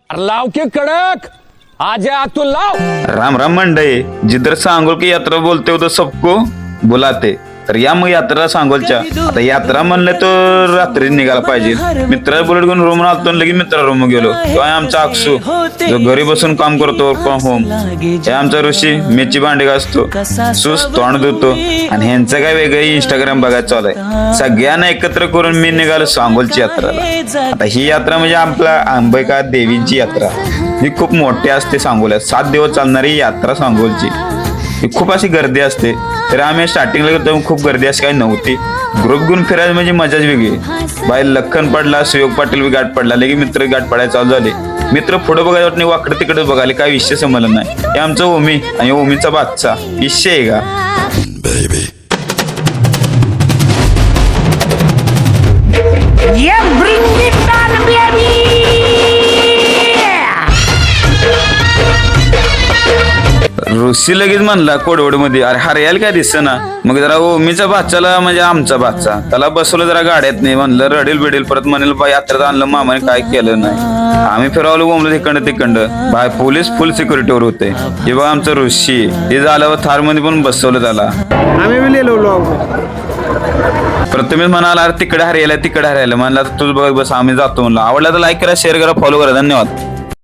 अरे लाव के कडक आज तू लाव. राम राम मंडळी. जिधर सांगोल की यात्रा बोलते हो तो सबको बुलाते. तर या मग यात्रा सांगोलच्या. आता यात्रा म्हणले तर रात्री निघाला पाहिजे. मित्रा बुलेट घेऊन रूम आलतो लगेच मित्रा रूम गेलो. तो आहे आमचा अक्षू जो घरी बसून काम करतो फ्रॉम होम. हे आमचा ऋषी मेची भांडी घासतो, सुस तोंड धुतो आणि ह्यांचं काय वेगळं इंस्टाग्राम बघायचं चालू आहे. सगळ्यांना एकत्र करून मी निघालो सांगोलची यात्रेला. आता ही यात्रा म्हणजे आपला अंबिका देवींची यात्रा. ही खूप मोठी असते सांगोल्यात. 7 दिवस चालणारी यात्रा सांगोलची. खूप अशी गर्दी असते. तर आम्ही स्टार्टिंगला गेलो तेव्हा खूप गर्दी अशी काही नव्हती. ग्रुप घेऊन फिरायला म्हणजे मजाच वेगळी. बाहेर लखन पडला, सुयोग पाटील बी गाठ पडला, लगे मित्र गाठ पडायला चालू झाले. मित्र पुढे बघायला नाही वाकडे तिकडे बघाले. काय विषय समजला नाही. हे आमचं ओमी आणि ओमीचा बादचा विषय आहे का. ऋषी लगेच म्हणला कोडवड मध्ये, अरे हरियाला काय दिसत ना. मग जरा ओमीचा बादशाला म्हणजे आमचा बादशा त्याला बसवलं जरा गाड्यात नाही. म्हणलं रडेल बिडेल परत म्हणेल बा यात्रेत आणलं मामाने काय केलं नाही. आम्ही फिरवलं बोंबलं तिकडं बाय पोलीस फुल सिक्युरिटीवर होते. हे बघा आमचं ऋषी हे झालं थार मध्ये पण बसवलं त्याला. आम्ही बी लिहिलो. प्रथमेश म्हणाला अरे तिकडे हरियाला म्हणला तुझ बघ बस आम्ही जातो म्हणलं. आवडला तर लाईक करा, शेअर करा, फॉलो करा. धन्यवाद.